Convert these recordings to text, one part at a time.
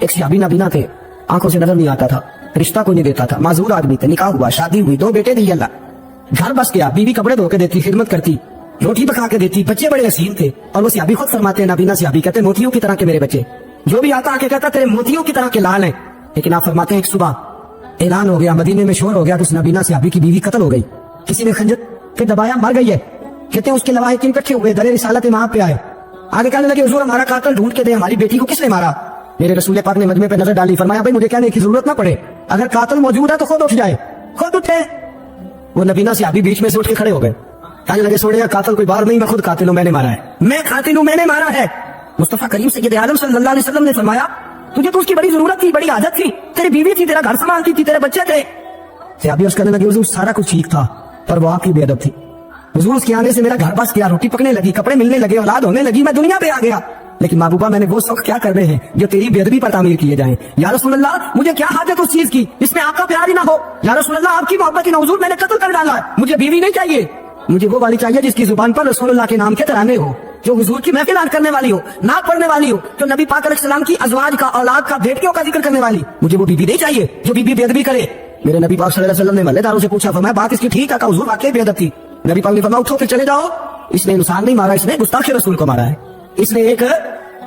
ایک صحابی نابینا تھے, آنکھوں سے نظر نہیں آتا تھا, رشتہ کوئی نہیں دیتا تھا, معذور آدمی تھے, نکاح ہوا, شادی ہوئی, 2 بیٹے دیے اللہ, گھر بس گیا, بیوی کپڑے دھو کے دیتی, خدمت کرتی, روٹی پکا کے دیتی, بچے بڑے حسین تھے. اور وہ صحابی خود فرماتے ہیں, نابینا صحابی کہتے ہیں موتیوں کی طرح کے میرے بچے, جو بھی آتا آ کے کہتا تیرے موتیوں کی طرح کے لال ہیں. لیکن آپ فرماتے ہیں ایک صبح اعلان ہو گیا, مدینے میں شور ہو گیا کہ اس نابینا صحابی کی بیوی قتل ہو گئی, کسی نے خنجر پہ دبایا, مر گئی ہے. کہتے ہیں اس کے لواحقین اکٹھے ہوئے, در رسالت وہاں پہ آئے, آگے کہنے لگے حضور ہمارا قاتل ڈھونڈ کے دے, ہماری بیٹی کو کس نے مارا. میرے رسول پاک نے مجمع پہ نظر ڈالی, فرمایا بھائی مجھے کہنے کی ضرورت نہ پڑے, اگر قاتل موجود ہے تو خود اٹھ جائے, خود اٹھے. وہ نبینا صحابی بیچ میں سے اٹھ کے کھڑے ہو گئے, کہنے لگے سوڑیا قاتل کوئی باہر نہیں, میں خود قاتل ہوں, میں نے مارا ہے, میں قاتل ہوں, میں نے مارا ہے. مصطفیٰ کریم سید عالم صلی اللہ علیہ وسلم نے فرمایا تجھے تو اس کی بڑی ضرورت تھی, بڑی عادت تھی, تیری بیوی تھی, تیرا گھر سنبھالتی تھی, تیرے بچے تھے. صحابی عرض کرنے لگے حضور سارا کچھ ٹھیک تھا پر وہ آپ کی بے ادب تھی. حضور اس کے آنے سے میرا گھر بس گیا, روٹی پکنے لگی, کپڑے ملنے لگے, اولاد ہونے لگی, میں دنیا پہ آ گیا. لیکن محبوبہ میں نے وہ سب کیا کرنے ہیں جو تیری بے ادبی پر تعمیر کیے جائیں. یا رسول اللہ مجھے کیا حاجت اس چیز کی جس میں آپ کا پیار ہی نہ ہو. یا رسول اللہ آپ کی محبت ہی نہ, حضور میں نے قتل کر ڈالا, مجھے بیوی نہیں چاہیے, مجھے وہ والی چاہیے جس کی زبان پر رسول اللہ کے نام کے ترانے ہو, جو حضور کی محفل عرض کرنے والی ہو, نعت پڑھنے والی ہو, جو نبی پاک علیہ السلام کی ازواج کا, اولاد کا, بیٹیوں کا ذکر کرنے والی. مجھے وہ بیوی نہیں چاہیے جو بیوی بے ادبی کرے. میرے نبی پاک صلی اللہ علیہ وسلم نے محلے داروں سے پوچھا, فرمایا بات اس کی ٹھیک ہے, کہ حضور واقعی بے ادب تھی. نبی پاک نے فرمایا اٹھو پھر چلے جاؤ, اس نے انسان نہیں مارا, اس نے گستاخ رسول کو مارا ہے, اس نے ایک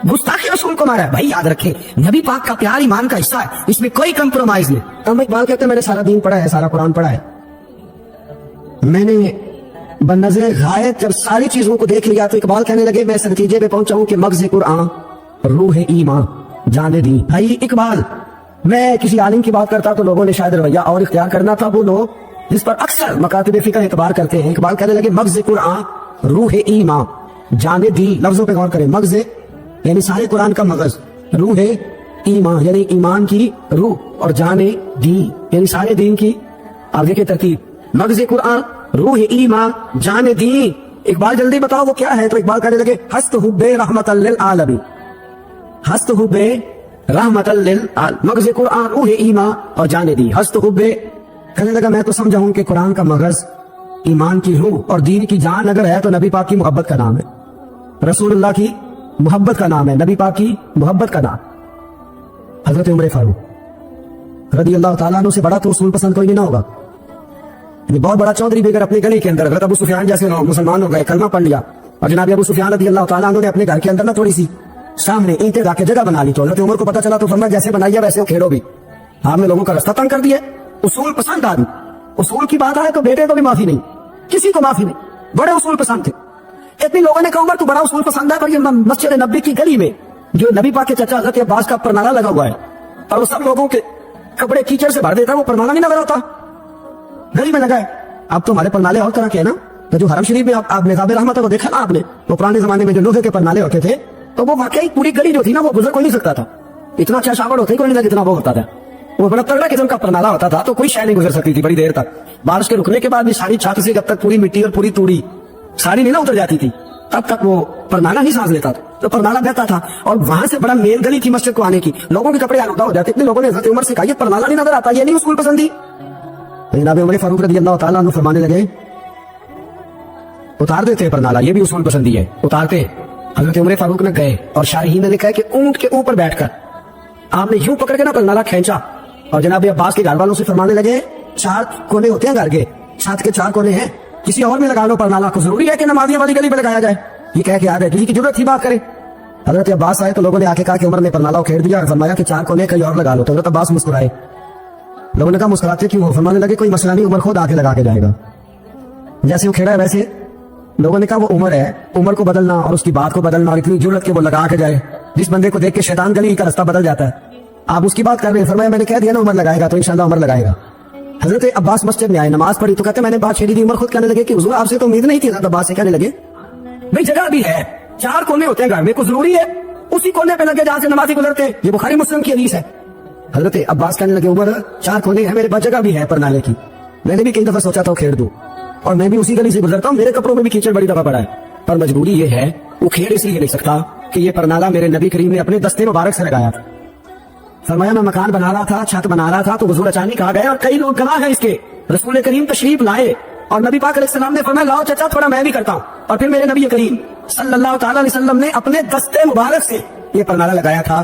گستاخ رسول کو مارا ہے. بھائی یاد رکھے نبی پاک کا پیار ایمان کا حصہ ہے, اس میں کوئی کمپرومائز نہیں. ہم اقبال کہتے ہیں میں نے سارا دین پڑھا ہے, سارا قرآن پڑھا ہے, میں نے بنظر غائب جب ساری چیزوں کو دیکھ لیا تو اقبال کہنے لگے میں اس نتیجے پہ پہنچا ہوں کہ مغز قرآن روح ایمان جان دی. بھائی اقبال, میں کسی عالم کی بات کرتا تو لوگوں نے شاید رویہ اور اختیار کرنا تھا, وہ لوگ جس پر اکثر مکاتب فکر اعتبار کرتے ہیں. اقبال کہنے لگے مغز قرآن روح ایمان جان دی. لفظوں پہ غور کریں, مغز یعنی سارے قرآن کا مغز, روح ایمان یعنی ایمان کی روح, اور جان دی یعنی سارے دین کی آگے کی ترتیب. مغز قرآن روح ایمان جان دی. اقبال جلدی بتاؤ وہ کیا ہے. تو اقبال کہنے لگے ہست حب رحمت للعالمین, ہست حب رحمت للعالمین, مغز قرآن روح ایمان اور جان دی. ہست حب کہنے لگا میں تو سمجھا ہوں کہ قرآن کا مغز ایمان کی روح اور دین کی جان اگر ہے تو نبی پاک کی محبت کا نام ہے, رسول اللہ کی محبت کا نام ہے, نبی پاک کی محبت کا نام. حضرت عمر فاروق رضی اللہ تعالیٰ عنہ سے بڑا تو اصول پسند کوئی نہیں نہ ہوگا. یہ بہت بڑا چودھری بے گھر اپنے گلی کے اندر, حضرت ابو سفیان جیسے لوگ مسلمان ہو گئے, کلمہ پڑھ لیا, اور جناب ابو سفیان رضی اللہ تعالیٰ عنہ نے اپنے گھر کے اندر نہ تھوڑی سی سامنے اینٹیں رکھ کے جگہ بنا لی. تو حضرت عمر کو پتہ چلا تو فرمایا جیسے بنائی ہے ویسے کھیڑو بھی, آپ نے لوگوں کا رستہ تنگ کر دیا. اصول پسند آدمی, اصول کی بات آئے تو بیٹے کو بھی معافی نہیں, کسی کو معافی نہیں, بڑے اصول پسند تھے. اتنی لوگوں نے کہا عمر تو بڑا اصول پسند ہے, پر یہ مسجد نبی کی گلی میں جو نبی پاک کے چچا حضرت عباس کا پرنالہ لگا ہوا ہے, اور وہ سب لوگوں کے کپڑے کیچڑ سے بھر دیتا ہے, وہ پرنالہ نہیں نظر آتا, گلی میں لگا ہے. اب تو ہمارے پرنالے اور طرح کے ہیں نا, تو جو حرم شریف میں آپ نظام رحمت کو دیکھا نا آپ نے, وہ پرانے زمانے میں جو لوہے کے پرنالے ہوتے تھے, تو وہ واقعی پوری گلی جو تھی نا وہ گزر کوئی نہیں سکتا تھا, اتنا اچھا شاور ہوتا ہی کوئی نہیں جتنا وہ ہوتا تھا. وہ بڑا تگڑا قسم کا پرنالہ ہوتا تھا, تو کوئی شے نہیں گزر سکتی تھی بڑی دیر تک. بارش کے رکنے کے بعد بھی ساری چھت سے جب تک پوری مٹی اور پوری توڑی ساری نہیں نہ اتر جاتی تھی, تب تک وہ پرنالہ ہی سانس لیتا تھا. تو پرنالہ بہتا تھا, اور وہاں سے بڑا مین گلی تھی مسجد کو آنے کی, لوگوں کے کپڑے آلودہ ہو جاتے. اتنے لوگوں نے حضرت عمر سے کہا یہ پرنالہ نہیں نظر آتا, یہ نہیں اصول پسندی. جناب عمر فاروق رضی اللہ تعالیٰ عنہ فرمانے لگے اتار دیتے پرنالہ, یہ بھی اصول پسندی ہے, اتارتے. حضرت عمر فاروق نے گئے اور شارحین نے لکھا ہے کہ اونٹ کے اوپر بیٹھ کر آپ نے یوں پکڑ کے نا پرنالہ کھینچا, اور جناب عباس کے گھر والوں سے فرمانے لگے 4 کونے ہوتے ہیں گھر کے, چھت کے 4 کونے ہیں, کسی اور میں لگا لو پرنالہ کو, ضروری ہے کہ نمازیوں والی گلی پہ لگایا جائے. یہ کہہ کے آ گئے, کسی کی ضرورت تھی بات کرے. حضرت عباس آئے تو لوگوں نے آ کے کہا کہ عمر نے پرنالہ کھیڑ دیا اور فرمایا کہ 4 کونے کہیں اور لگا لو. تو حضرت عباس مسکرائے. لوگوں نے کہا مسکراتے کیوں ہو؟ فرمانے لگے کوئی مسئلہ نہیں, عمر خود آ کے لگا کے جائے گا. جیسے وہ کھیڑا ہے ویسے لوگوں نے کہا وہ عمر ہے, عمر کو بدلنا اور اس کی بات کو بدلنا, اور اتنی ضرورت کہ وہ لگا کے جائے, جس بندے کو دیکھ کے شیطان گلی کا رستہ بدل جاتا ہے. آپ اس کی بات کر رہے ہیں, فرمایا میں نے کہہ دیا نا عمر لگائے گا, تو انشاءاللہ عمر لگائے گا. حضرت عباس مسجد میں آئے, نماز پڑھی, تو کہتے میں نے بات چھیڑی تھی. عمر خود کہنے لگے کہ حضور آپ سے تو امید نہیں تھی. حضرت عباس سے کہنے لگے بھئی جگہ بھی ہے, 4 کونے ہوتے ہیں گھر میں, کوئی ضروری ہے اسی کونے پہ لگے جہاں سے نمازی گزرتے ہیں, یہ بخاری مسلم کی حدیث ہے. حضرت عباس کہنے لگے عمر 4 کونے ہیں, میرے پاس جگہ بھی ہے پرنالے کی, میں نے بھی کئی دفعہ سوچا تھا کھیڑ دوں, اور میں بھی اسی گلی سے گزرتا ہوں, میرے کپڑوں میں بھی کیچڑ بڑی دفعہ پڑا ہے, پر مجبوری یہ ہے وہ کھیڑ اس لیے نہیں سکتا کہ یہ پرنالہ میرے نبی کریم نے اپنے دستے مبارک سے لگایا تھا. فرمایا میں مکان بنا رہا تھا, چھت بنا رہا تھا, تو حضور اچانک آ گئے, اور کئی لوگ گواہ ہیں اس کے, رسول کریم تشریف لائے, اور نبی پاک علیہ السلام نے فرمایا لاؤ چچا تھوڑا میں بھی کرتا ہوں, اور پھر میرے نبی کریم صلی اللہ تعالی علیہ وسلم نے اپنے دستے مبارک سے یہ پرنالہ لگایا تھا.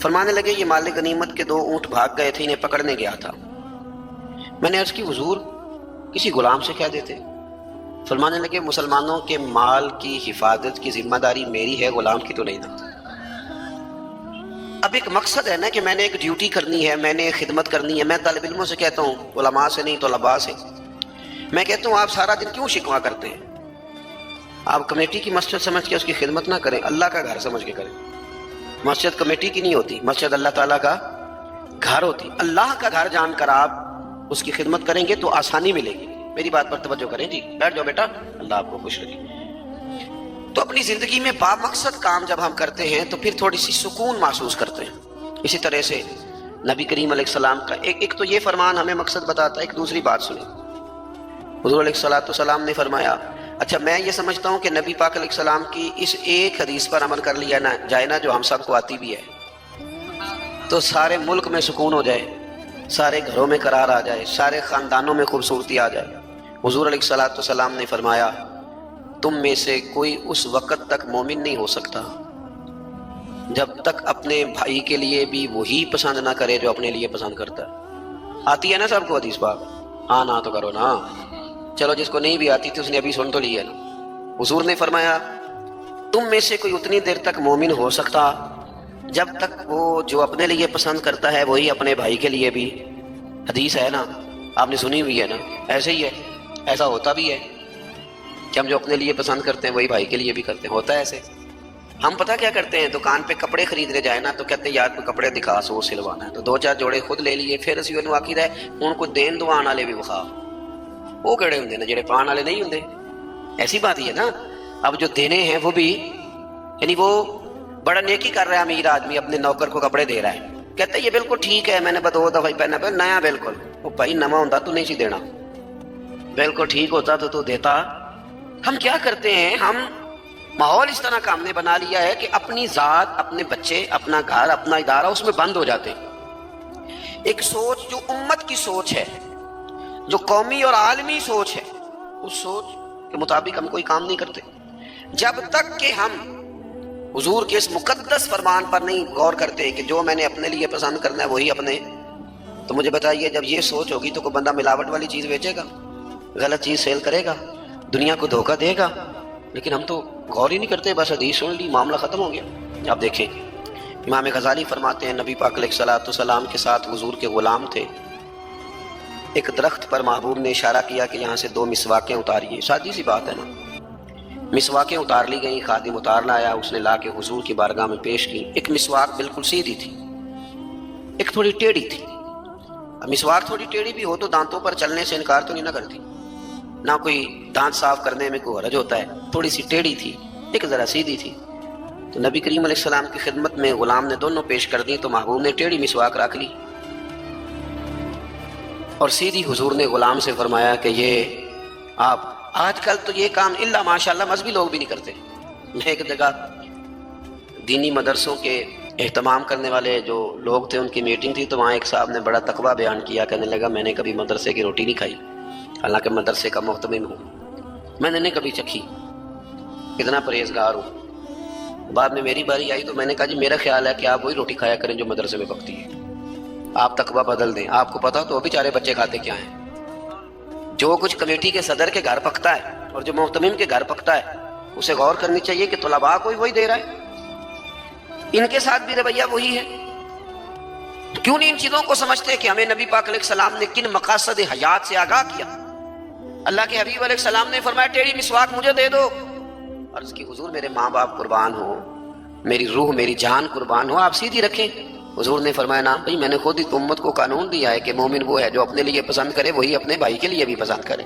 فرمانے لگے یہ مال غنیمت کے 2 اونٹ بھاگ گئے تھے، انہیں پکڑنے گیا تھا۔ میں نے عرض کی حضور کسی غلام سے کہہ دیتے۔ فرمانے لگے مسلمانوں کے مال کی حفاظت کی ذمہ داری میری ہے، غلام کی تو نہیں نا۔ اب ایک مقصد ہے نا کہ میں نے ایک ڈیوٹی کرنی ہے، میں نے ایک خدمت کرنی ہے۔ میں طالب علموں سے کہتا ہوں، علماء سے نہیں، طلباء سے میں کہتا ہوں آپ سارا دن کیوں شکوہ کرتے ہیں؟ آپ کمیٹی کی مسجد سمجھ کے اس کی خدمت نہ کریں، اللہ کا گھر سمجھ کے کریں۔ مسجد کمیٹی کی نہیں ہوتی، مسجد اللہ تعالیٰ کا گھر ہوتی۔ اللہ کا گھر جان کر آپ اس کی خدمت کریں گے تو آسانی ملے گی۔ میری بات پر توجہ کریں جی، بیٹھ جاؤ بیٹا، اللہ آپ کو خوش رکھے۔ تو اپنی زندگی میں با مقصد کام جب ہم کرتے ہیں تو پھر تھوڑی سی سکون محسوس کرتے ہیں۔ اسی طرح سے نبی کریم علیہ السلام کا ایک تو یہ فرمان ہمیں مقصد بتاتا ہے۔ ایک دوسری بات سنیں، حضور علیہ السلام نے فرمایا، اچھا میں یہ سمجھتا ہوں کہ نبی پاک علیہ السلام کی اس ایک حدیث پر عمل کر لیا جائے نا، جو ہم سب کو آتی بھی ہے، تو سارے ملک میں سکون ہو جائے، سارے گھروں میں قرار آ جائے، سارے خاندانوں میں خوبصورتی آ جائے۔ حضور علیہ السلام نے فرمایا، تم میں سے کوئی اس وقت تک مومن نہیں ہو سکتا جب تک اپنے بھائی کے لیے بھی وہی پسند نہ کرے جو اپنے لیے پسند کرتا ہے۔ آتی ہے نا سب کو حدیث پاک؟ ہاں نہ تو کرو نا، چلو جس کو نہیں بھی آتی تھی اس نے ابھی سن تو لی ہے نا۔ حضور نے فرمایا تم میں سے کوئی اتنی دیر تک مومن ہو سکتا جب تک وہ جو اپنے لیے پسند کرتا ہے وہی اپنے بھائی کے لیے بھی، حدیث ہے نا، آپ نے سنی ہوئی ہے نا۔ ایسے ہی ہے، ایسا ہوتا بھی ہے کہ ہم جو اپنے لیے پسند کرتے ہیں وہی بھائی کے لیے بھی کرتے ہیں۔ ہوتا ہے ایسے۔ ہم پتہ کیا کرتے ہیں، دکان پہ کپڑے خریدنے جائے نا تو کہتے ہیں یار کوئی کپڑے دکھا سو سلوانا ہے، تو 2-4 جوڑے خود لے لیے، پھر اسی انہوں آخر ہے ان کو دین دوان والے بھی وکھا، وہ کہڑے ہوں نا جڑے پان والے نہیں ہوں۔ ایسی بات ہی ہے نا۔ اب جو دینے ہیں وہ بھی، یعنی وہ بڑا نیکی کر رہا ہے امیر آدمی، اپنے نوکر کو کپڑے دے رہا ہے، کہتا ہے یہ بالکل ٹھیک ہے، میں نے 2 دفعہ پہنا پہ نیا بالکل۔ وہ بھائی نواں ہوتا تو نہیں سی دینا، بالکل ٹھیک ہوتا تو دیتا۔ ہم کیا کرتے ہیں، ہم ماحول اس طرح کا ہم نے بنا لیا ہے کہ اپنی ذات، اپنے بچے، اپنا گھر، اپنا ادارہ اس میں بند ہو جاتے ہیں۔ ایک سوچ جو امت کی سوچ ہے، جو قومی اور عالمی سوچ ہے، اس سوچ کے مطابق ہم کوئی کام نہیں کرتے جب تک کہ ہم حضور کے اس مقدس فرمان پر نہیں غور کرتے کہ جو میں نے اپنے لیے پسند کرنا ہے وہی اپنے۔ تو مجھے بتائیے جب یہ سوچ ہوگی تو کوئی بندہ ملاوٹ والی چیز بیچے گا، غلط چیز سیل کرے گا، دنیا کو دھوکہ دے گا؟ لیکن ہم تو غور ہی نہیں کرتے، بس حدیث سن لی معاملہ ختم ہو گیا۔ آپ دیکھیں امام غزالی فرماتے ہیں نبی پاک علیہ السلام کے ساتھ حضور کے غلام تھے، ایک درخت پر محبوب نے اشارہ کیا کہ یہاں سے 2 مسواکیں اتاریے۔ سادی سی بات ہے نا، مسواکیں اتار لی گئیں، خادم اتار لایا، اس نے لا کے حضور کی بارگاہ میں پیش کی۔ ایک مسواک بالکل سیدھی تھی، ایک تھوڑی ٹیڑھی تھی۔ اب مسواک تھوڑی ٹیڑھی بھی ہو تو دانتوں پر چلنے سے انکار تو نہیں نہ کرتی، نہ کوئی دانت صاف کرنے میں کوئی حرج ہوتا ہے۔ تھوڑی سی ٹیڑھی تھی، ایک ذرا سیدھی تھی۔ تو نبی کریم علیہ السلام کی خدمت میں غلام نے دونوں پیش کر دی، تو محبوب نے ٹیڑھی مسواک رکھ لی اور سیدھی حضور نے غلام سے فرمایا کہ یہ آپ، آج کل تو یہ کام الا ماشاءاللہ مذہبی لوگ بھی نہیں کرتے۔ میں ایک جگہ دینی مدرسوں کے اہتمام کرنے والے جو لوگ تھے ان کی میٹنگ تھی، تو وہاں ایک صاحب نے بڑا تقویٰ بیان کیا، کہنے لگا میں نے کبھی مدرسے کی روٹی نہیں کھائی، حالانکہ مدرسے کا محتمم ہوں، میں نے نہیں کبھی چکھی، اتنا پرہیزگار ہوں۔ بعد میں میری باری آئی تو میں نے کہا جی میرا خیال ہے کہ آپ وہی روٹی کھایا کریں جو مدرسے میں پکتی ہے، آپ تقویٰ بدل دیں۔ آپ کو پتا تو بیچارے بچے کھاتے کیا ہیں؟ جو کچھ کمیٹی کے صدر کے گھر پکتا ہے اور جو محتمم کے گھر پکتا ہے، اسے غور کرنی چاہیے کہ طلباء کو وہی دے رہا ہے، ان کے ساتھ بھی رویہ وہی ہے۔ کیوں نہیں ان چیزوں کو سمجھتے کہ ہمیں نبی پاک علیہ السلام نے کن مقاصد حیات سے آگاہ کیا؟ اللہ کے حبیب علیہ السلام نے فرمایا ٹیڑھی مسواک مجھے دے دو، عرض کی حضور میرے ماں باپ قربان ہو، میری روح میری جان قربان ہو، آپ سیدھی رکھیں۔ حضور نے فرمایا نا بھائی میں نے خود ہی امت کو قانون دیا ہے کہ مومن وہ ہے جو اپنے لیے پسند کرے وہی اپنے بھائی کے لیے بھی پسند کرے۔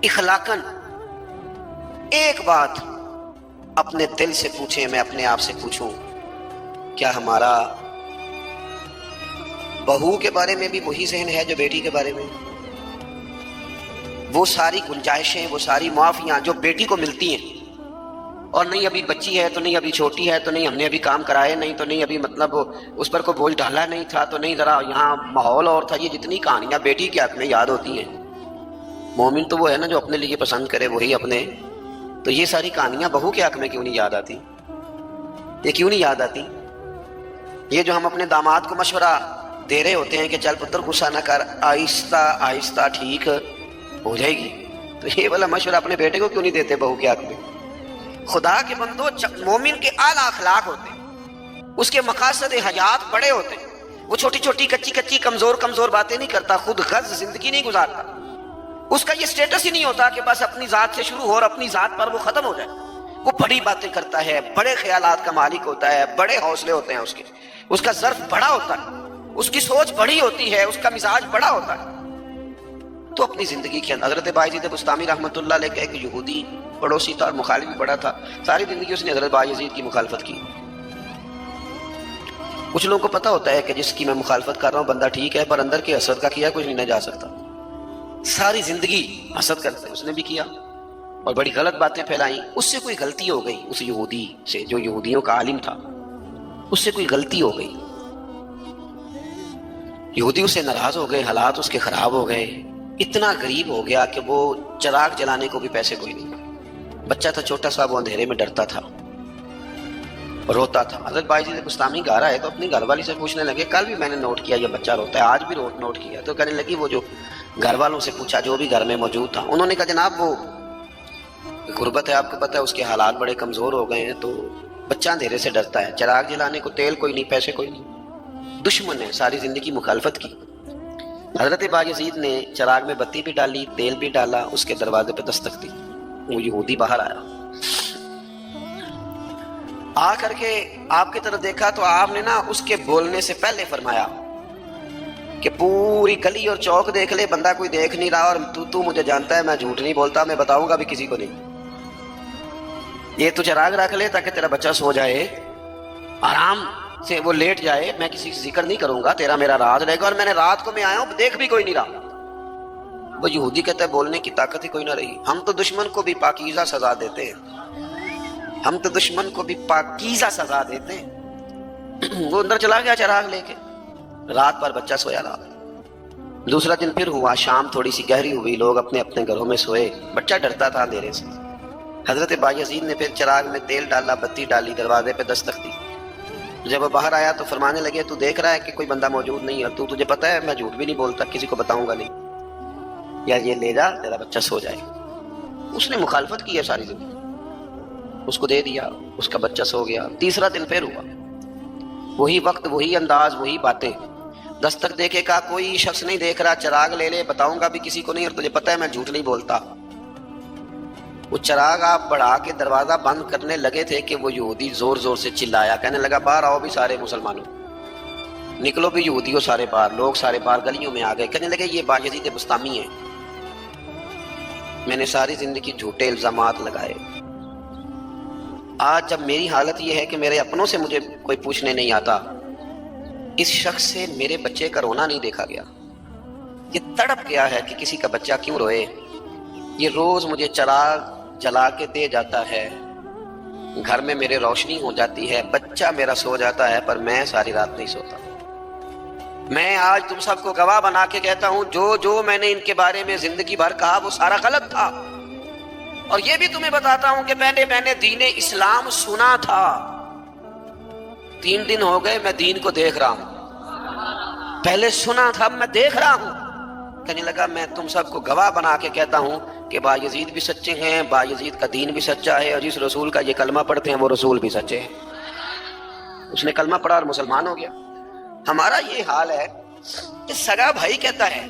اخلاقاً ایک بات اپنے دل سے پوچھیں، میں اپنے آپ سے پوچھوں، کیا ہمارا بہو کے بارے میں بھی وہی ذہن ہے جو بیٹی کے بارے میں؟ وہ ساری گنجائشیں، وہ ساری معافیاں جو بیٹی کو ملتی ہیں، اور نہیں ابھی بچی ہے تو نہیں ابھی چھوٹی ہے تو نہیں ہم نے ابھی کام کرائے نہیں تو نہیں ابھی مطلب اس پر کوئی بوجھ ڈالا نہیں تھا تو نہیں ذرا یہاں ماحول اور تھا، یہ جتنی کہانیاں بیٹی کے حق میں یاد ہوتی ہیں۔ مومن تو وہ ہے نا جو اپنے لیے پسند کرے وہی اپنے، تو یہ ساری کہانیاں بہو کے حق میں کیوں نہیں یاد آتی؟ یہ کیوں نہیں یاد آتی؟ یہ جو ہم اپنے داماد کو مشورہ دے رہے ہوتے ہیں کہ چل پتر غصہ نہ کر، آہستہ آہستہ ٹھیک ہو جائے گی، تو یہ والا مشورہ اپنے بیٹے کو کیوں نہیں دیتے بہو کے حق میں؟ خدا کے بندو، مومن کے اعلیٰ اخلاق ہوتے ہیں، اس کے مقاصد حیات بڑے ہوتے ہیں، وہ چھوٹی چھوٹی کچی کچی کمزور باتیں نہیں کرتا، خود غرض زندگی نہیں گزارتا، اس کا یہ سٹیٹس ہی نہیں ہوتا کہ بس اپنی ذات سے شروع ہو اور اپنی ذات پر وہ ختم ہو جائے، وہ بڑی باتیں کرتا ہے، بڑے خیالات کا مالک ہوتا ہے، بڑے حوصلے ہوتے ہیں اس کا ظرف بڑا ہوتا ہے، اس کی سوچ بڑی ہوتی ہے، اس کا مزاج بڑا ہوتا ہے۔ تو اپنی زندگی کے اندر حضرت بایزید بستامی رحمۃ اللہ علیہ کا ایک یہودی پڑوسی تھا اور مخالف بھی بڑا تھا، ساری زندگی اس نے حضرت بایزید کی مخالفت کی۔ کچھ لوگوں کو پتا ہوتا ہے کہ جس کی میں مخالفت کر رہا ہوں بندہ ٹھیک ہے، پر اندر کے حسد کا کیا کچھ نہیں جا سکتا، ساری زندگی حسد کرتا ہے، اس نے بھی کیا اور بڑی غلط باتیں پھیلائیں۔ اس سے کوئی غلطی ہو گئی، اس یہودی سے جو یہودیوں کا عالم تھا، اس سے کوئی غلطی ہو گئی، یہودی اس سے ناراض ہو گئے، حالات اس کے خراب ہو گئے، اتنا غریب ہو گیا کہ وہ چراغ جلانے کو بھی پیسے کوئی نہیں، بچہ تھا چھوٹا سا، وہ اندھیرے میں ڈرتا تھا، روتا تھا۔ حضرت بایزید بستامی گھر آئے تو اپنی گھر والی سے پوچھنے لگے، کل بھی میں نے نوٹ کیا یہ بچہ روتا ہے، آج بھی نوٹ کیا، تو کہنے لگی، وہ جو گھر والوں سے پوچھا جو بھی گھر میں موجود تھا، انہوں نے کہا جناب وہ غربت ہے، آپ کو پتہ ہے اس کے حالات بڑے کمزور ہو گئے ہیں، تو بچہ اندھیرے سے ڈرتا ہے، چراغ جلانے کو تیل کوئی نہیں، پیسے کوئی نہیں، دشمن نے ساری زندگی مخالفت کی۔ حضرت بایزید نے چراغ میں بتی بھی ڈالی، تیل بھی ڈالا، اس کے دروازے پہ دستک دی، وہ یہودی باہر آیا، آ کر کے آپ کی طرف دیکھا تو آپ نے نا اس کے بولنے سے پہلے فرمایا کہ پوری گلی اور چوک دیکھ لے، بندہ کوئی دیکھ نہیں رہا، اور تو مجھے جانتا ہے میں جھوٹ نہیں بولتا، میں بتاؤں گا بھی کسی کو نہیں، یہ تو چراغ رکھ لے تاکہ تیرا بچہ سو جائے، آرام سے وہ لیٹ جائے، میں کسی سے ذکر نہیں کروں گا، تیرا میرا راز رہے گا، اور میں نے رات کو میں آیا ہوں دیکھ بھی کوئی نہیں رہا۔ وہ یہودی کہتا ہے بولنے کی طاقت ہی کوئی نہ رہی، ہم تو دشمن کو بھی پاکیزہ سزا دیتے ہیں، ہم تو دشمن کو بھی پاکیزہ سزا دیتے ہیں۔ وہ اندر چلا گیا چراغ لے کے، رات پر بچہ سویا رہا۔ دوسرا دن پھر ہوا، شام تھوڑی سی گہری ہوئی، لوگ اپنے اپنے گھروں میں سوئے، بچہ ڈرتا تھا اندھیرے سے۔ حضرت بایزید نے پھر چراغ میں تیل ڈالا، بتی ڈالی، دروازے پہ دستک دی۔ جب وہ باہر آیا تو فرمانے لگے، تو دیکھ رہا ہے کہ کوئی بندہ موجود نہیں ہے، تجھے پتہ ہے میں جھوٹ بھی نہیں بولتا، کسی کو بتاؤں گا نہیں، یا یہ لے جا تیرا بچہ سو جائے۔ اس نے مخالفت کی ہے ساری زندگی، اس کو دے دیا، اس کا بچہ سو گیا۔ تیسرا دن پھر ہوا، وہی وقت، وہی انداز، وہی باتیں، دستک دے کے کہا کوئی شخص نہیں دیکھ رہا، چراغ لے لے، بتاؤں گا بھی کسی کو نہیں، اور تجھے پتہ ہے میں جھوٹ نہیں بولتا۔ وہ چراغ آپ بڑھا کے دروازہ بند کرنے لگے تھے کہ وہ یہودی زور زور سے چلایا، کہنے لگا باہر آؤ بھی سارے مسلمانوں، نکلو بھی یہودیوں سارے باہر، لوگ سارے باہر گلیوں میں آ گئے، کہنے لگے یہ بایزید بستامی ہے، میں نے ساری زندگی جھوٹے الزامات لگائے، آج جب میری حالت یہ ہے کہ میرے اپنوں سے مجھے کوئی پوچھنے نہیں آتا، اس شخص سے میرے بچے کا رونا نہیں دیکھا گیا، یہ تڑپ گیا ہے کہ کسی کا بچہ کیوں روئے، یہ روز مجھے چراغ جلا کے دے جاتا ہے، گھر میں میرے روشنی ہو جاتی ہے، بچہ میرا سو جاتا ہے، پر میں ساری رات نہیں سوتا۔ میں آج تم سب کو گواہ بنا کے کہتا ہوں، جو میں نے ان کے بارے میں زندگی بھر کہا وہ سارا غلط تھا، اور یہ بھی تمہیں بتاتا ہوں کہ پہلے میں نے دین اسلام سنا تھا، 3 دن ہو گئے میں دین کو دیکھ رہا ہوں، پہلے سنا تھا میں دیکھ رہا ہوں۔ کہنے لگا میں تم سب کو گواہ بنا کے کہتا ہوں کہ بایزید بھی سچے ہیں، بایزید کا دین بھی سچا ہے، اور جس رسول کا یہ کلمہ پڑھتے ہیں وہ رسول بھی سچے ہیں۔ اس نے کلمہ پڑھا اور مسلمان ہو گیا۔ ہمارا یہ حال ہے کہ سگا بھائی کہتا ہے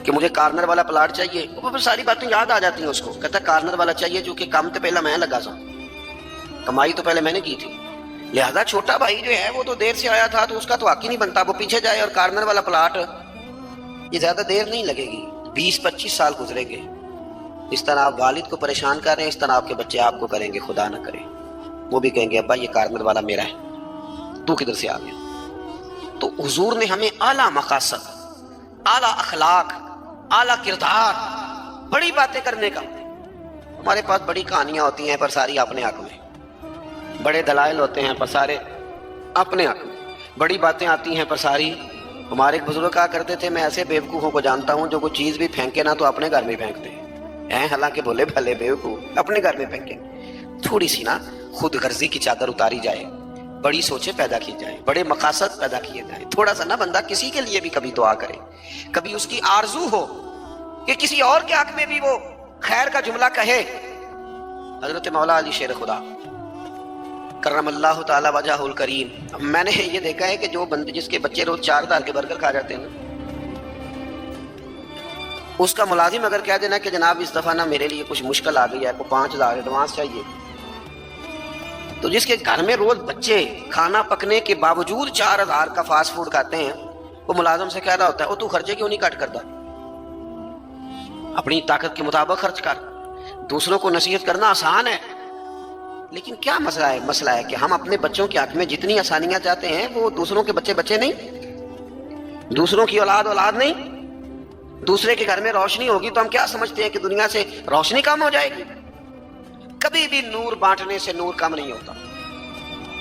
کہ مجھے کارنر والا پلاٹ چاہیے، وہ پھر ساری باتیں یاد آ جاتی ہیں اس کو، کہتا ہے کارنر والا چاہیے چونکہ کام تو پہلا میں لگا سا، کمائی تو پہلے میں نے کی تھی، لہذا چھوٹا بھائی جو ہے وہ تو دیر سے آیا تھا تو اس کا تو حق ہی نہیں بنتا، وہ پیچھے جائے، اور کارنر والا پلاٹ یہ زیادہ دیر نہیں لگے گی، 20-25 سال گزریں گے، اس طرح آپ والد کو پریشان کر رہے ہیں، اس طرح آپ کے بچے آپ کو کریں گے، خدا نہ کرے وہ بھی کہیں گے ابا یہ کارنر والا میرا ہے، تو کدھر سے آ گیا۔ تو حضور نے ہمیں اعلیٰ مقاصد، اعلیٰ اخلاق، اعلیٰ کردار، بڑی باتیں کرنے کا، ہمارے پاس بڑی کہانیاں ہوتی ہیں پر ساری اپنے حق میں، بڑے دلائل ہوتے ہیں پر سارے اپنے حق میں، بڑی باتیں آتی ہیں پر ساری، ہمارے ایک بزرگ کہا کرتے تھے میں ایسے بیوقوفوں کو جانتا ہوں جو کوئی چیز بھی پھینکے نہ تو اپنے گھر میں پھینکتے ہیں، حالانکہ بولے بھلے بیوقوف اپنے گھر میں پھینکیں، تھوڑی سی نا خود غرضی کی چادر اتاری جائے، بڑی سوچیں پیدا کی جائیں، بڑے مقاصد پیدا کیے جائیں. تھوڑا سا نا بندہ کسی کے لیے بھی کبھی دعا کرے، کبھی اس کی آرزو ہو کہ کسی اور کے حق میں بھی وہ خیر کا جملہ کہے. حضرت مولا علی شیر خدا کرم اللہ تعالی وجہ الکریم، میں نے یہ دیکھا ہے کہ جو بندے جس کے بچے روز 4 دال کے برگر کھا جاتے ہیں نا، اس کا ملازم اگر کہہ دینا کہ جناب اس دفعہ نا میرے لیے کچھ مشکل آ گئی ہے، کو 5,000 ایڈوانس چاہیے، تو جس کے گھر میں روز بچے کھانا پکنے کے باوجود 4,000 کا فاسٹ فوڈ کھاتے ہیں، وہ ملازم سے کہہ رہا ہوتا ہے او تو خرچے کیوں نہیں کٹ کرتا، اپنی طاقت کے مطابق خرچ کر. دوسروں کو نصیحت کرنا آسان ہے، لیکن کیا مسئلہ ہے؟ مسئلہ ہے کہ ہم اپنے بچوں کے حق میں جتنی آسانیاں چاہتے ہیں وہ دوسروں کے بچے نہیں، دوسروں کی اولاد نہیں. دوسرے کے گھر میں روشنی ہوگی تو ہم کیا سمجھتے ہیں کہ دنیا سے روشنی کم ہو جائے گی؟ کبھی بھی نور بانٹنے سے نور کم نہیں ہوتا.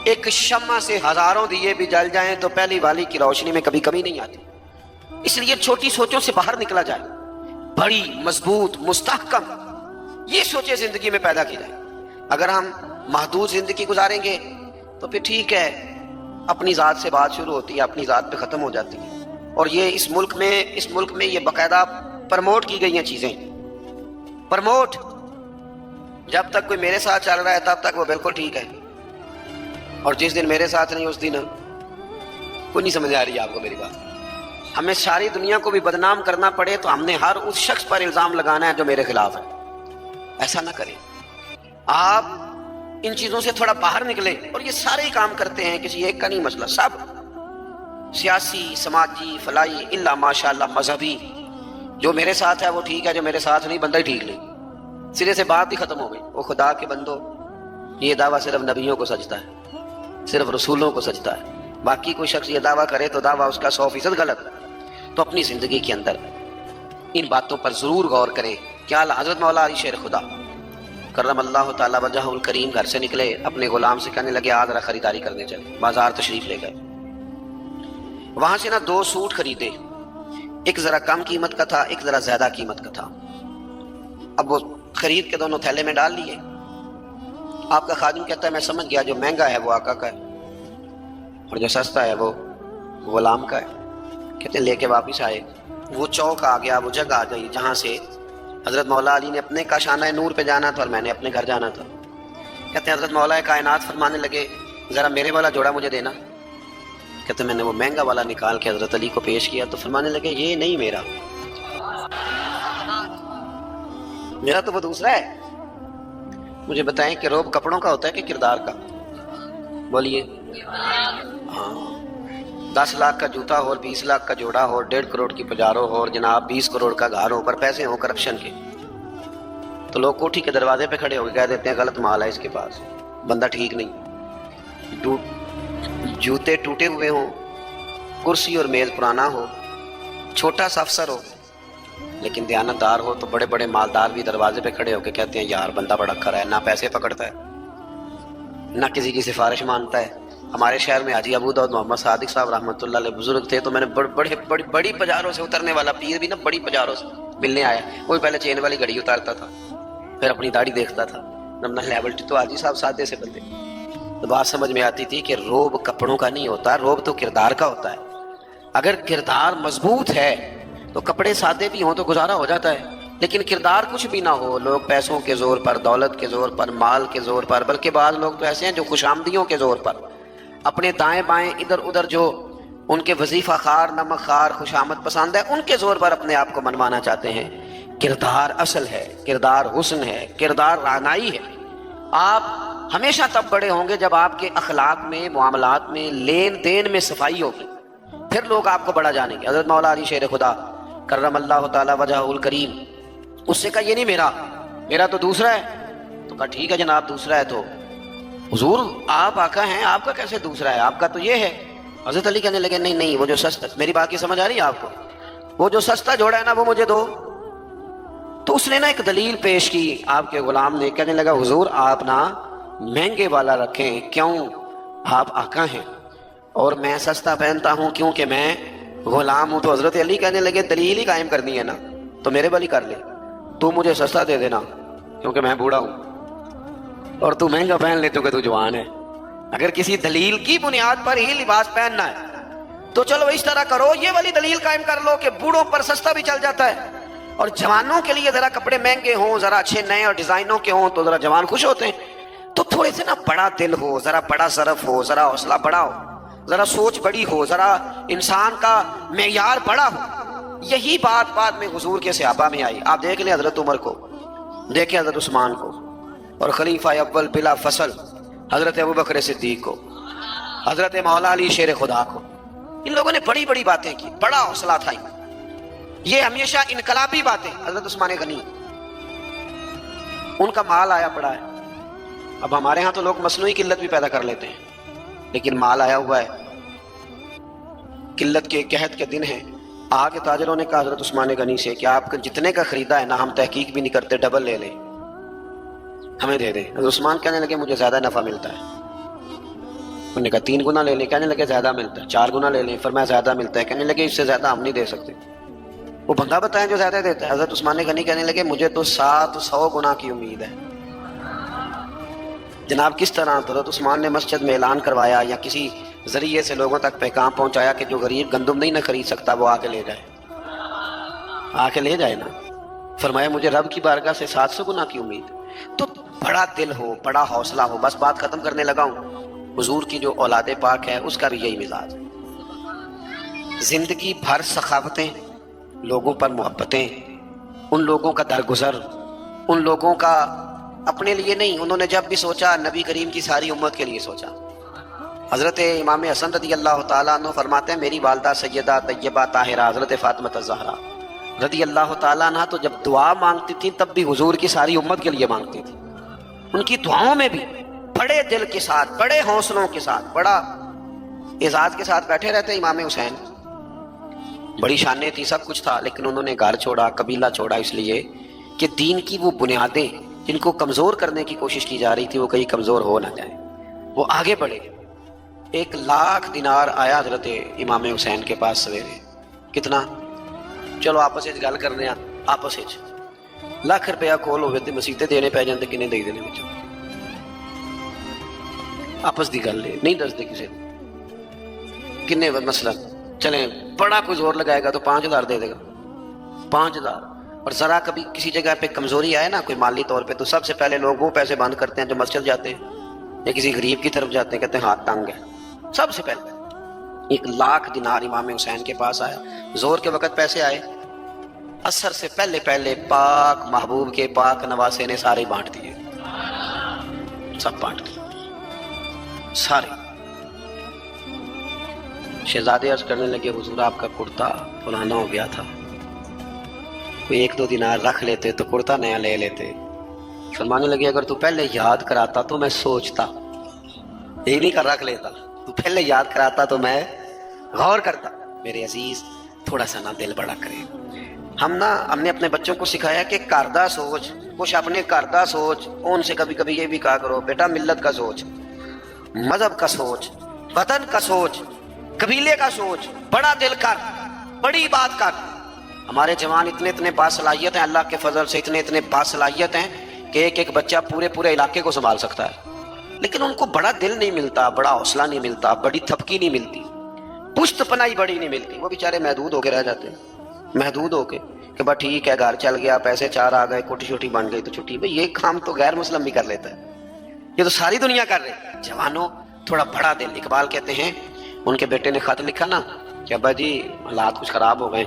ایک شمع سے ہزاروں دیے بھی جل جائیں تو پہلی والی کی روشنی میں کبھی کمی نہیں آتی. اس لیے چھوٹی سوچوں سے باہر نکلا جائے، بڑی مضبوط مستحکم یہ سوچیں زندگی میں پیدا کی جائے. اگر ہم محدود زندگی گزاریں گے تو پھر ٹھیک ہے، اپنی ذات سے بات شروع ہوتی ہے، اپنی ذات پہ ختم ہو جاتی ہے. اور یہ اس ملک میں یہ باقاعدہ پرموٹ کی گئی ہیں چیزیں. پرموٹ جب تک کوئی میرے ساتھ چل رہا ہے تب تک وہ بالکل ٹھیک ہے، اور جس دن میرے ساتھ نہیں اس دن کوئی نہیں سمجھ آ رہی ہے آپ کو میری بات. ہمیں ساری دنیا کو بھی بدنام کرنا پڑے تو ہم نے ہر اس شخص پر الزام لگانا ہے جو میرے خلاف ہے. ایسا نہ کریں. آپ ان چیزوں سے تھوڑا باہر نکلیں. اور یہ سارے ہی کام کرتے ہیں، کسی ایک کا نہیں مسئلہ، سب سیاسی، سماجی، فلاحی، الا ماشاءاللہ مذہبی. جو میرے ساتھ ہے وہ ٹھیک ہے، جو میرے ساتھ نہیں بندہ ہی ٹھیک نہیں. سرے سے بات ہی ختم ہو گئی. وہ خدا کے بندو، یہ دعویٰ صرف نبیوں کو سجتا ہے، صرف رسولوں کو سجتا ہے. باقی کوئی شخص یہ دعویٰ کرے تو دعویٰ اس کا 100% غلط ہے. تو اپنی زندگی کے اندر ان باتوں پر ضرور غور کریں. کیا حضرت مولا علی شیر خدا کرم اللہ تعالی وجہ الکریم گھر سے نکلے، اپنے غلام سے کہنے لگے آج ذرا خریداری کرنے چلے. بازار تشریف لے گئے، وہاں سے 2 سوٹ خریدے. ایک ذرا کم قیمت کا تھا، ایک ذرا زیادہ قیمت کا تھا. اب وہ خرید کے دونوں تھیلے میں ڈال لیے. آپ کا خادم کہتا ہے میں سمجھ گیا، جو مہنگا ہے وہ آقا کا ہے اور جو سستا ہے وہ غلام کا ہے. کہتے ہیں لے کے واپس آئے. وہ چوک آ گیا، وہ جگہ آ گئی جہاں سے حضرت مولا علی نے اپنے کاشانہ نور پہ جانا تھا اور میں نے اپنے گھر جانا تھا. کہتے ہیں حضرت مولا کائنات فرمانے لگے ذرا میرے والا جوڑا مجھے دینا. کہتے ہیں میں نے وہ مہنگا والا نکال کے حضرت علی کو پیش کیا تو فرمانے لگے یہ نہیں میرا تو وہ دوسرا ہے. مجھے بتائیں کہ روب کپڑوں کا ہوتا ہے کہ کردار کا؟ بولیے. ہاں، 10 لاکھ کا جوتا ہو اور 20 لاکھ کا جوڑا ہو، 1.5 کروڑ کی پجارو ہو اور جناب 20 کروڑ کا گھر ہو، پر پیسے ہوں کرپشن کے، تو لوگ کوٹھی کے دروازے پہ کھڑے ہو کے کہہ دیتے ہیں غلط مال ہے اس کے پاس، بندہ ٹھیک نہیں. جوتے ٹوٹے ہوئے ہوں، کرسی اور میز پرانا ہو، چھوٹا سا افسر ہو لیکن دیانتدار ہو، تو بڑے بڑے مالدار بھی دروازے پہ کھڑے ہو کے کہتے ہیں یار بندہ بڑا کھرا ہے، نہ پیسے پکڑتا ہے نہ کسی کی سفارش مانتا ہے. ہمارے شہر میں حاجی ابو داؤد محمد صادق صاحب رحمۃ اللہ علیہ بزرگ تھے، تو میں نے بڑی پجاروں سے اترنے والا پیر بھی نا بڑی پجاروں سے ملنے آیا. وہی پہلے چین والی گھڑی اتارتا تھا، پھر اپنی داڑھی دیکھتا تھا، نمنا لیبلٹی. تو حاجی صاحب سادے سے بندے. تو بات سمجھ میں آتی تھی کہ روب کپڑوں کا نہیں ہوتا، روب تو کردار کا ہوتا ہے. اگر کردار مضبوط ہے تو کپڑے سادے بھی ہوں تو گزارا ہو جاتا ہے، لیکن کردار کچھ بھی نہ ہو، لوگ پیسوں کے زور پر، دولت کے زور پر، مال کے زور پر، بلکہ بعض لوگ تو ایسے ہیں جو خوشامدیوں کے زور پر اپنے دائیں بائیں ادھر ادھر جو ان کے وظیفہ خار، نمک خار، خوشامد پسند ہے، ان کے زور پر اپنے آپ کو منوانا چاہتے ہیں. کردار اصل ہے، کردار حسن ہے، کردار رعنائی ہے. آپ ہمیشہ تب بڑے ہوں گے جب آپ کے اخلاق میں، معاملات میں، لین دین میں صفائی ہوگی، پھر لوگ آپ کو بڑا جانیں گے. حضرت مولا علی شیر خدا کرم اللہ تعالی وجہ الکریم، اس سے کہا یہ نہیں میرا تو دوسرا ہے. تو کہا ٹھیک ہے جناب دوسرا ہے. تو حضور آپ آقا ہیں، آپ کا کیسے دوسرا ہے؟ آپ کا تو یہ ہے. حضرت علی کہنے لگے نہیں وہ جو سستا، میری بات کی سمجھ آ رہی ہے آپ کو؟ وہ جو سستا جوڑا ہے نا وہ مجھے دو. تو اس نے نا ایک دلیل پیش کی آپ کے غلام نے. کہنے لگا حضور آپ نا مہنگے والا رکھیں، کیوں؟ آپ آقا ہیں اور میں سستا پہنتا ہوں کیونکہ میں غلام ہوں. تو حضرت علی کہنے لگے دلیل ہی قائم کرنی ہے نا تو میرے والی کر لے، تو مجھے سستا دے دینا کیونکہ میں بوڑھا ہوں، اور تو مہنگا پہن لے کیونکہ تو جوان ہے. اگر کسی دلیل کی بنیاد پر ہی لباس پہننا ہے تو چلو اس طرح کرو، یہ والی دلیل قائم کر لو کہ بوڑھوں پر سستا بھی چل جاتا ہے اور جوانوں کے لیے ذرا کپڑے مہنگے ہوں، ذرا اچھے نئے اور ڈیزائنوں کے ہوں تو ذرا جوان خوش ہوتے ہیں۔ تو تھوڑے سے نا بڑا دل ہو، ذرا بڑا ظرف ہو، ذرا حوصلہ بڑا ہو، ذرا سوچ بڑی ہو، ذرا انسان کا معیار بڑا ہو۔ یہی بات میں حضور کے صحابہ میں آئی۔ آپ دیکھ لیں حضرت عمر کو، دیکھیں حضرت عثمان کو، اور خلیفہ اول بلا فصل حضرت ابوبکر صدیق کو، حضرت مولا علی شیر خدا کو، ان لوگوں نے بڑی بڑی باتیں کی، بڑا حوصلہ تھا۔ یہ ہمیشہ انقلابی باتیں۔ حضرت عثمان غنی، ان کا مال آیا پڑا ہے۔ اب ہمارے ہاں تو لوگ مصنوعی قلت بھی پیدا کر لیتے ہیں، لیکن مال آیا ہوا ہے، قلت کے قحط کے دن ہیں۔ آگے تاجروں نے کہا حضرت عثمان غنی سے کہ آپ جتنے کا خریدا ہے نا، ہم تحقیق بھی نہیں کرتے، ڈبل لے لیں، ہمیں دے دیں۔ حضرت عثمان کہنے لگے مجھے زیادہ نفع ملتا ہے۔ انہوں نے کہا 3 گنا لے لیں، کہنے لگے زیادہ ملتا ہے۔ 4 گنا لے لیں، فرمایا زیادہ ملتا ہے، کہنے لگے اس سے زیادہ ہم نہیں دے سکتے۔ وہ بندہ بتائیں جو زیادہ دیتا ہے۔ حضرت عثمان غنی کہنے لگے مجھے تو 700 گنا کی امید ہے۔ جناب کس طرح؟ حضرت عثمان نے مسجد میں اعلان کروایا یا کسی ذریعے سے لوگوں تک پیغام پہنچایا کہ جو غریب گندم نہیں نہ خرید سکتا وہ آ کے لے جائے، آ کے لے جائے نا۔ فرمایا مجھے رب کی بارگاہ سے 700 گنا کی امید۔ تو بڑا دل ہو، بڑا حوصلہ ہو۔ بس بات ختم کرنے لگا ہوں۔ حضور کی جو اولاد پاک ہے اس کا بھی یہی مزاج ہے۔ زندگی بھر سخاوتیں، لوگوں پر محبتیں، ان لوگوں کا درگزر، ان لوگوں کا اپنے لیے نہیں، انہوں نے جب بھی سوچا نبی کریم کی ساری امت کے لیے سوچا۔ حضرت امام حسن رضی اللہ تعالیٰ عنہ فرماتے ہیں میری والدہ سیدہ طیبہ طاہرہ حضرت فاطمہ الزہرا رضی اللہ تعالیٰ عنہ تو جب دعا مانگتی تھی تب بھی حضور کی ساری امت کے لیے مانگتی تھی۔ ان کی دعاؤں میں بھی بڑے دل کے ساتھ، بڑے حوصلوں کے ساتھ، بڑا اعزاز کے ساتھ بیٹھے رہتے۔ امام حسین بڑی شانیں تھی، سب کچھ تھا، لیکن انہوں نے گھر چھوڑا، قبیلہ چھوڑا، اس لیے کہ دین کی وہ بنیادیں جن کو کمزور کرنے کی کوشش کی جا رہی تھی وہ کہیں کمزور ہو نہ جائیں، وہ آگے بڑھے۔ 1,00,000 دینار آیا حضرت امام حسین کے پاس سویرے۔ کتنا؟ چلو آپس وچ گل کرنے آ، آپس وچ 1,00,000 روپیہ کول ہوئے تے مسیتے دینے پੈ جاندے، کنے دے دینے وچوں؟ آپس دی گل ہے، نہیں دسدے کسے کنے مسئلہ۔ چلیں بڑا کوئی زور لگائے گا تو 5,000 دے دے گا، 5,000۔ اور ذرا کبھی کسی جگہ پہ کمزوری آئے نا کوئی مالی طور پہ، تو سب سے پہلے لوگ وہ پیسے بند کرتے ہیں جو مسجد جاتے ہیں یا کسی غریب کی طرف جاتے ہیں، کہتے ہیں ہاتھ تنگ ہے۔ سب سے پہلے 1,00,000 دینار امام حسین کے پاس آیا۔ زور کے وقت پیسے آئے، عصر سے پہلے پہلے پاک محبوب کے پاک نواسے نے سارے بانٹ دیے، سب بانٹ دیے سارے۔ شہزادے عرض کرنے لگے حضور آپ کا کرتا پرانا ہو گیا تھا، کوئی 1-2 دینار رکھ لیتے تو کرتا نیا لے لیتے۔ فرمانے لگے اگر تو پہلے یاد کراتا تو میں سوچتا، یہ نہیں کر رکھ لیتا، تو پہلے یاد کراتا تو میں غور کرتا۔ میرے عزیز تھوڑا سا نا دل بڑا کرے۔ ہم نے اپنے بچوں کو سکھایا کہ کردہ سوچ، کچھ اپنے کردہ سوچ، ان سے کبھی کبھی یہ بھی کہا کرو بیٹا ملت کا سوچ، مذہب کا سوچ، وطن کا سوچ، قبیلے کا سوچ، بڑا دل کر، بڑی بات کر۔ ہمارے جوان اتنے باصلاحیت ہیں، اللہ کے فضل سے اتنے باصلاحیت ہیں کہ ایک بچہ پورے علاقے کو سنبھال سکتا ہے، لیکن ان کو بڑا دل نہیں ملتا، بڑا حوصلہ نہیں ملتا، بڑی تھپکی نہیں ملتی، پشت پناہی بڑی نہیں ملتی۔ وہ بیچارے محدود ہو کے رہ جاتے ہیں، محدود ہو کے کہ بس ٹھیک ہے گھر چل گیا، پیسے 4 آ گئے، کوٹی چھوٹی بن گئی تو چھٹی۔ بھئی یہ کام تو غیر مسلم بھی کر لیتا ہے، یہ تو ساری دنیا کر رہی ہے۔ جوانوں تھوڑا بڑا دل۔ اقبال کہتے ہیں ان کے بیٹے نے خط لکھا نا کہ ابا جی حالات کچھ خراب ہو گئے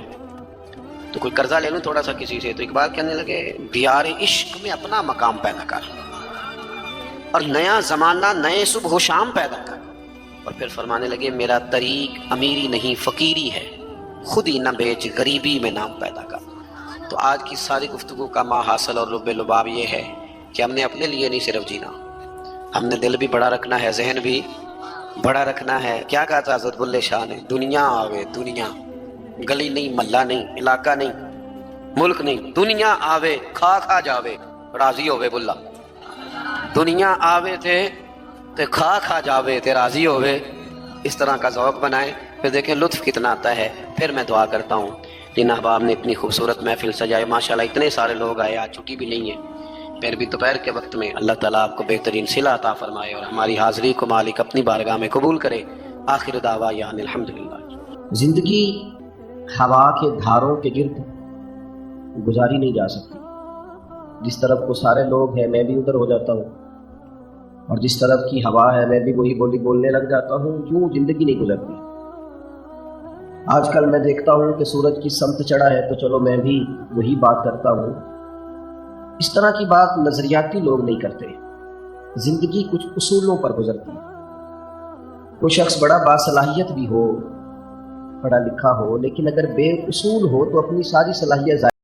تو کوئی قرضہ لے لوں تھوڑا سا کسی سے، تو اقبال کہنے لگے دیار عشق میں اپنا مقام پیدا کر اور نیا زمانہ نئے صبح و شام پیدا کر۔ اور پھر فرمانے لگے میرا طریق امیری نہیں فقیری ہے، خود ہی نہ بیچ غریبی میں نام پیدا کر۔ تو آج کی ساری گفتگو کا ماحصل اور لب لباب یہ ہے کہ ہم نے اپنے لیے نہیں صرف جینا، ہم نے دل بھی بڑا رکھنا ہے، ذہن بھی بڑا رکھنا ہے۔ کیا کہا تھا حضرت بلے شاہ نے؟ دنیا آوے دنیا، گلی نہیں، محلہ نہیں، علاقہ نہیں، ملک نہیں، دنیا آوے کھا جاوے راضی ہوئے بلا۔ دنیا آوے تے کھا جاوے تے راضی ہوئے، اس طرح کا ذوق بنائیں، پھر دیکھیں لطف کتنا آتا ہے۔ پھر میں دعا کرتا ہوں جن احباب نے اتنی خوبصورت محفل سجائے، ماشاءاللہ اتنے سارے لوگ آئے، آج چھٹی بھی نہیں ہے، پھر بھی دوپہر کے وقت میں اللہ تعالیٰ آپ کو بہترین صلہ عطا فرمائے اور ہماری حاضری کو مالک اپنی بارگاہ میں قبول کرے. آخر دعوانا الحمدللہ. زندگی ہوا کے دھاروں کے گرد گزاری نہیں جا سکتی. جس طرف کو سارے لوگ ہیں میں بھی ادھر ہو جاتا ہوں، اور جس طرف کی ہوا ہے میں بھی وہی بولی بولنے لگ جاتا ہوں. یوں زندگی نہیں گزرتی. آج کل میں دیکھتا ہوں کہ سورج کی سمت چڑھا ہے تو چلو میں بھی وہی بات کرتا ہوں. اس طرح کی بات نظریاتی لوگ نہیں کرتے. زندگی کچھ اصولوں پر گزرتی ہے. کوئی شخص بڑا باصلاحیت بھی ہو، پڑھا لکھا ہو، لیکن اگر بے اصول ہو تو اپنی ساری صلاحیت